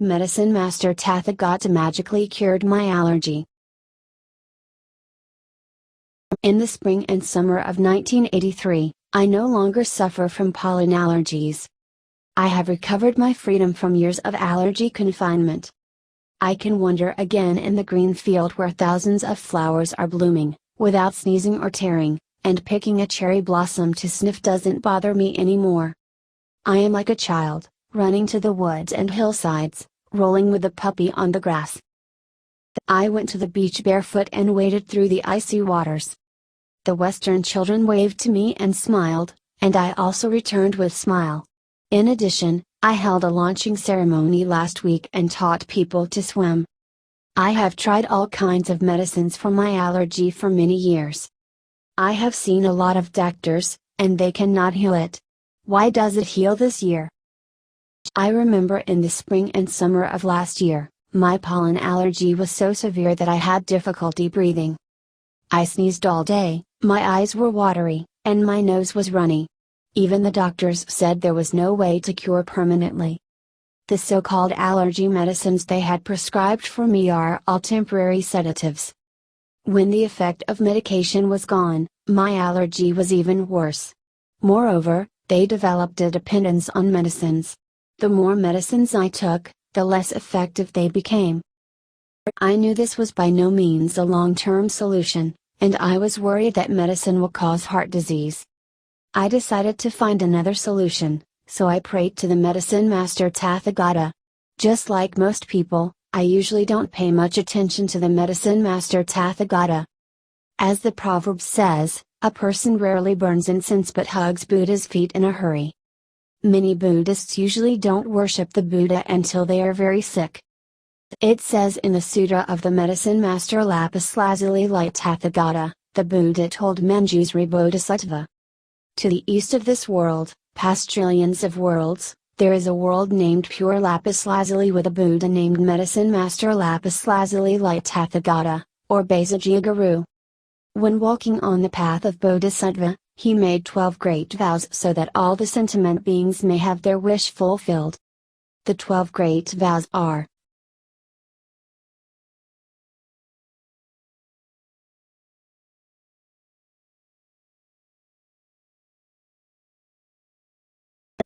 Medicine Master Tathgata magically cured my allergy. In the spring and summer of 1983, I no longer suffer from pollen allergies. I have recovered my freedom from years of allergy confinement. I can wander again in the green field where thousands of flowers are blooming, without sneezing or tearing, and picking a cherry blossom to sniff doesn't bother me anymore. I am like a child, running to the woods and hillsides, rolling with a puppy on the grass. I went to the beach barefoot and waded through the icy waters. The Western children waved to me and smiled, and I also returned with smile. In addition, I held a launching ceremony last week and taught people to swim. I have tried all kinds of medicines for my allergy for many years. I have seen a lot of doctors, and they cannot heal it. Why does it heal this year? I remember in the spring and summer of last year, my pollen allergy was so severe that I had difficulty breathing. I sneezed all day, my eyes were watery, and my nose was runny. Even the doctors said there was no way to cure permanently. The so-called allergy medicines they had prescribed for me are all temporary sedatives. When the effect of medication was gone, my allergy was even worse. Moreover, they developed a dependence on medicines. The more medicines I took, the less effective they became. I knew this was by no means a long-term solution, and I was worried that medicine will cause heart disease. I decided to find another solution, so I prayed to the medicine master Tathgata. Just like most people, I usually don't pay much attention to the medicine master Tathgata. As the proverb says, a person rarely burns incense but hugs Buddha's feet in a hurry. Many Buddhists usually don't worship the Buddha until they are very sick. It says in the Sutra of the Medicine Master Lapis Lazuli Light Tathgata, the Buddha told Manjusri Bodhisattva. To the east of this world, past trillions of worlds, there is a world named Pure Lapis Lazuli with a Buddha named Medicine Master Lapis Lazuli Light Tathgata, or Basaji Guru. When walking on the path of Bodhisattva, he made 12 great vows so that all the sentient beings may have their wish fulfilled. The 12 great vows are: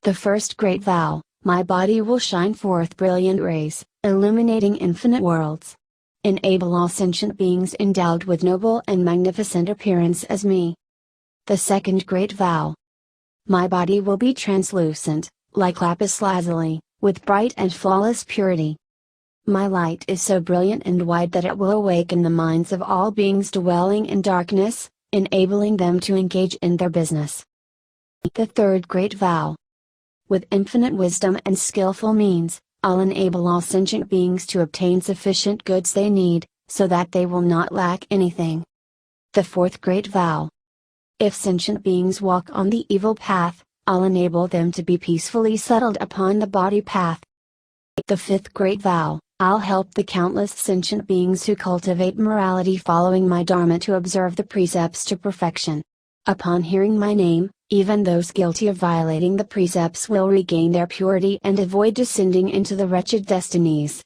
the first great vow, my body will shine forth brilliant rays, illuminating infinite worlds. Enable all sentient beings endowed with noble and magnificent appearance as me. The second great vow, my body will be translucent, like lapis lazuli, with bright and flawless purity. My light is so brilliant and wide that it will awaken the minds of all beings dwelling in darkness, enabling them to engage in their business. The third great vow, with infinite wisdom and skillful means, I'll enable all sentient beings to obtain sufficient goods they need, so that they will not lack anything. The fourth great vow, if sentient beings walk on the evil path, I'll enable them to be peacefully settled upon the body path. The fifth great vow, I'll help the countless sentient beings who cultivate morality following my Dharma to observe the precepts to perfection. Upon hearing my name, even those guilty of violating the precepts will regain their purity and avoid descending into the wretched destinies.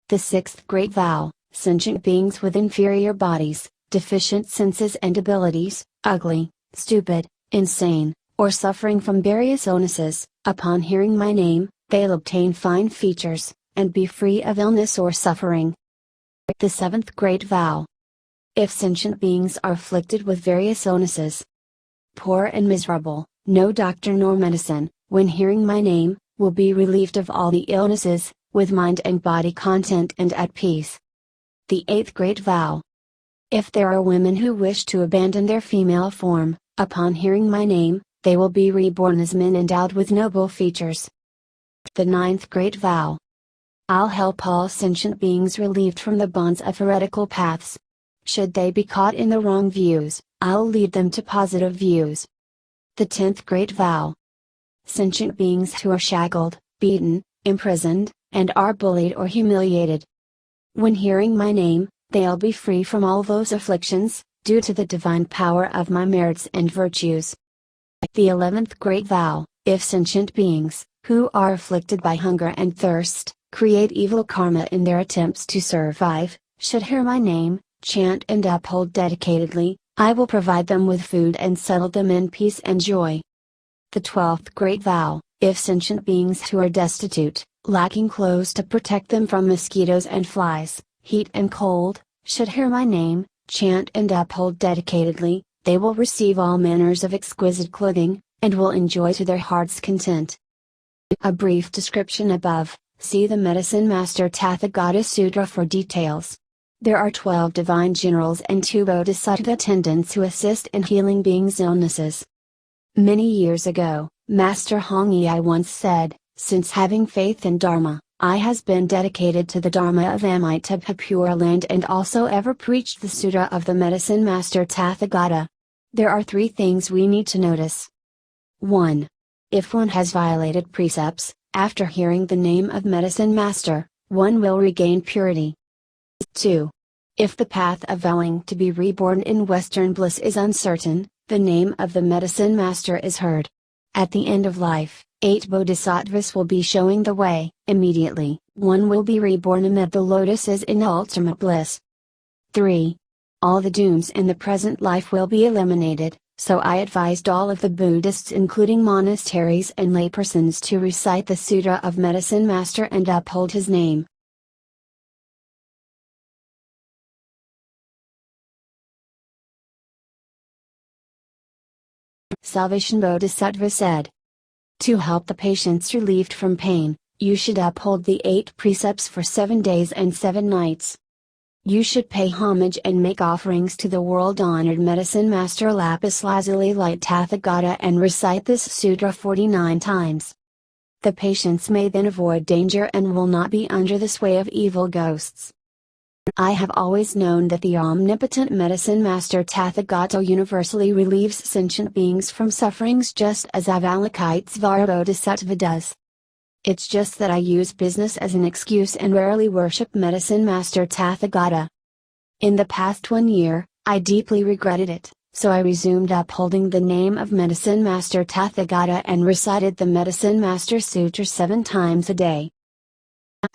The sixth great vow, sentient beings with inferior bodies, deficient senses and abilities, ugly, stupid, insane, or suffering from various illnesses, upon hearing my name, they'll obtain fine features, and be free of illness or suffering. The seventh great vow, if sentient beings are afflicted with various illnesses, poor and miserable, no doctor nor medicine, when hearing my name, will be relieved of all the illnesses, with mind and body content and at peace. The eighth great vow, if there are women who wish to abandon their female form, upon hearing my name, they will be reborn as men endowed with noble features. The ninth great vow, I'll help all sentient beings relieved from the bonds of heretical paths. Should they be caught in the wrong views, I'll lead them to positive views. The 10th great vow, sentient beings who are shackled, beaten, imprisoned, and are bullied or humiliated, when hearing my name, they'll be free from all those afflictions, due to the divine power of my merits and virtues. The 11th great vow, if sentient beings, who are afflicted by hunger and thirst, create evil karma in their attempts to survive, should hear my name, chant and uphold dedicatedly, I will provide them with food and settle them in peace and joy. The 12th Great Vow: if sentient beings who are destitute, lacking clothes to protect them from mosquitoes and flies, heat and cold, should hear my name, chant and uphold dedicatedly, they will receive all manners of exquisite clothing, and will enjoy to their heart's content. A brief description above. See the Medicine Master Tathgata Sutra for details. There are 12 divine generals and 2 bodhisattva attendants who assist in healing beings' illnesses. Many years ago, Master Hong Yi once said, "Since having faith in Dharma, I has been dedicated to the Dharma of Amitabha Pure Land and also ever preached the Sutra of the Medicine Master Tathgata." There are 3 things we need to notice. 1. If one has violated precepts, after hearing the name of Medicine Master, one will regain purity. 2. If the path of vowing to be reborn in Western bliss is uncertain, the name of the Medicine Master is heard. At the end of life, 8 bodhisattvas will be showing the way. Immediately, one will be reborn amid the lotuses in ultimate bliss. 3. All the dooms in the present life will be eliminated, so I advised all of the Buddhists including monasteries and laypersons to recite the Sutra of Medicine Master and uphold his name. Salvation Bodhisattva said, to help the patients relieved from pain, you should uphold the 8 precepts for 7 days and 7 nights. You should pay homage and make offerings to the world-honored Medicine Master Lapis Lazuli Light Tathgata and recite this sutra 49 times. The patients may then avoid danger and will not be under the sway of evil ghosts. I have always known that the omnipotent Medicine Master Tathgata universally relieves sentient beings from sufferings just as Avalokitesvara Bodhisattva does. It's just that I use business as an excuse and rarely worship Medicine Master Tathgata. In the past 1 year, I deeply regretted it, so I resumed upholding the name of Medicine Master Tathgata and recited the Medicine Master Sutra 7 times a day.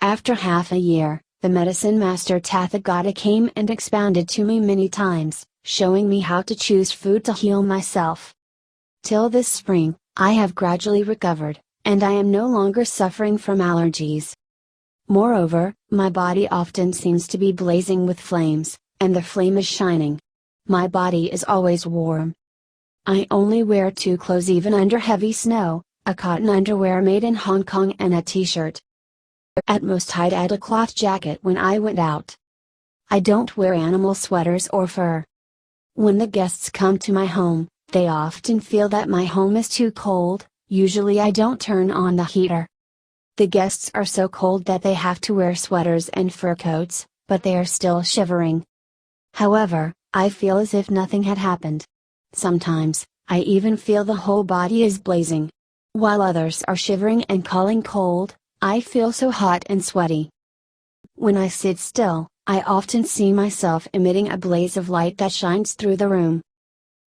After half a year, the Medicine Master Tathgata came and expounded to me many times, showing me how to choose food to heal myself. Till this spring, I have gradually recovered, and I am no longer suffering from allergies. Moreover, my body often seems to be blazing with flames, and the flame is shining. My body is always warm. I only wear 2 clothes even under heavy snow, a cotton underwear made in Hong Kong and a t-shirt. At most I'd add a cloth jacket when I went out. I don't wear animal sweaters or fur. When the guests come to my home, they often feel that my home is too cold. Usually I don't turn on the heater. The guests are so cold that they have to wear sweaters and fur coats, but they are still shivering. However, I feel as if nothing had happened. Sometimes, I even feel the whole body is blazing. While others are shivering and calling cold, I feel so hot and sweaty. When I sit still, I often see myself emitting a blaze of light that shines through the room.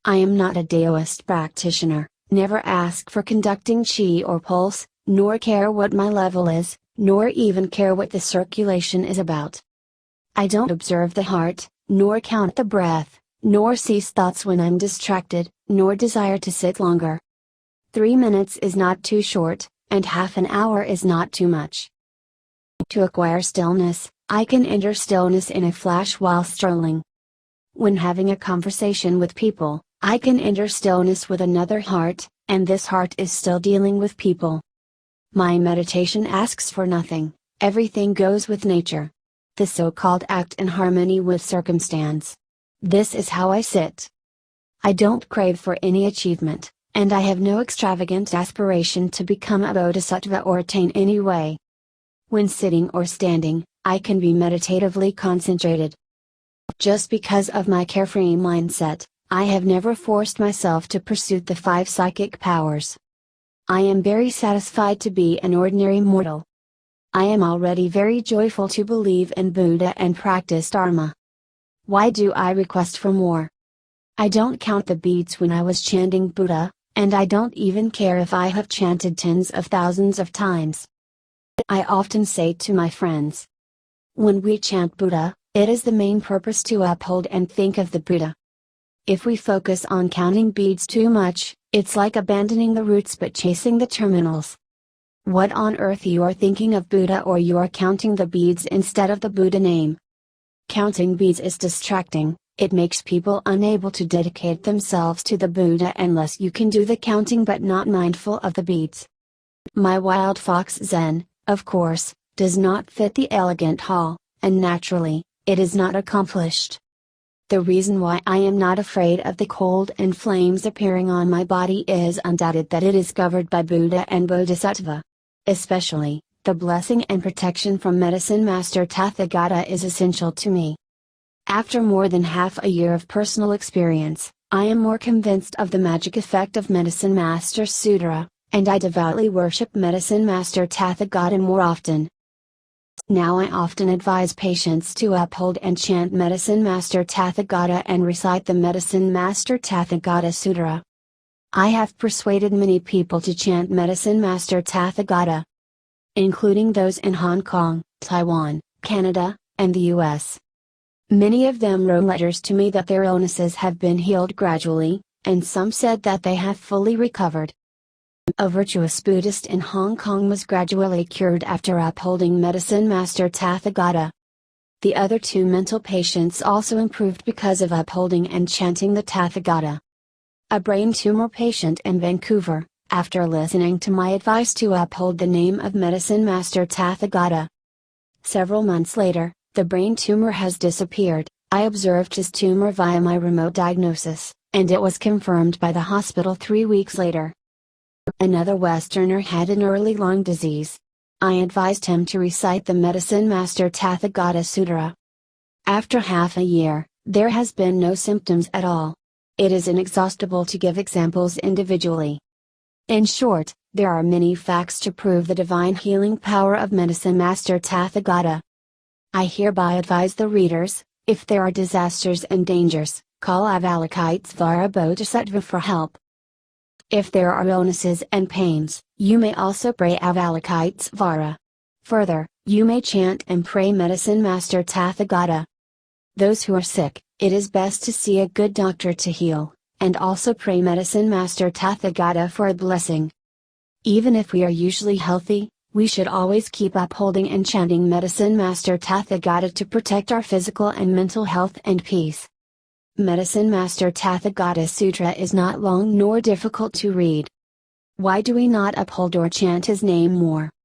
I am not a Taoist practitioner. Never ask for conducting chi or pulse, nor care what my level is, nor even care what the circulation is about. I don't observe the heart, nor count the breath, nor cease thoughts when I'm distracted, nor desire to sit longer. 3 minutes is not too short, and half an hour is not too much. To acquire stillness, I can enter stillness in a flash while strolling. When having a conversation with people, I can enter stillness with another heart, and this heart is still dealing with people. My meditation asks for nothing, everything goes with nature. The so-called act in harmony with circumstance. This is how I sit. I don't crave for any achievement, and I have no extravagant aspiration to become a bodhisattva or attain any way. When sitting or standing, I can be meditatively concentrated. Just because of my carefree mindset, I have never forced myself to pursue the 5 psychic powers. I am very satisfied to be an ordinary mortal. I am already very joyful to believe in Buddha and practice Dharma. Why do I request for more? I don't count the beads when I was chanting Buddha, and I don't even care if I have chanted tens of thousands of times. I often say to my friends, when we chant Buddha, it is the main purpose to uphold and think of the Buddha. If we focus on counting beads too much, it's like abandoning the roots but chasing the terminals. What on earth you are thinking of Buddha, or you are counting the beads instead of the Buddha name? Counting beads is distracting. It makes people unable to dedicate themselves to the Buddha unless you can do the counting but not mindful of the beads. My wild fox Zen, of course, does not fit the elegant hall, and naturally, it is not accomplished. The reason why I am not afraid of the cold and flames appearing on my body is undoubted that it is covered by Buddha and Bodhisattva. Especially, the blessing and protection from Medicine Master Tathgata is essential to me. After more than half a year of personal experience, I am more convinced of the magic effect of Medicine Master Sutra, and I devoutly worship Medicine Master Tathgata more often. Now I often advise patients to uphold and chant Medicine Master Tathgata and recite the Medicine Master Tathgata Sutra. I have persuaded many people to chant Medicine Master Tathgata, including those in Hong Kong, Taiwan, Canada, and the US. Many of them wrote letters to me that their illnesses have been healed gradually, and some said that they have fully recovered. A virtuous Buddhist in Hong Kong was gradually cured after upholding Medicine Master Tathgata. The other two mental patients also improved because of upholding and chanting the Tathgata. A brain tumor patient in Vancouver, after listening to my advice to uphold the name of Medicine Master Tathgata. Several months later, the brain tumor has disappeared. I observed his tumor via my remote diagnosis, and it was confirmed by the hospital 3 weeks later. Another Westerner had an early lung disease. I advised him to recite the Medicine Master Tathgata Sutra. After half a year, there has been no symptoms at all. It is inexhaustible to give examples individually. In short, there are many facts to prove the divine healing power of Medicine Master Tathgata. I hereby advise the readers, if there are disasters and dangers, call Avalokitesvara Bodhisattva for help. If there are illnesses and pains, you may also pray Avalokitesvara. Further, you may chant and pray Medicine Master Tathgata. Those who are sick, it is best to see a good doctor to heal, and also pray Medicine Master Tathgata for a blessing. Even if we are usually healthy, we should always keep upholding and chanting Medicine Master Tathgata to protect our physical and mental health and peace. Medicine Master Tathgata Sutra is not long nor difficult to read. Why do we not uphold or chant his name more?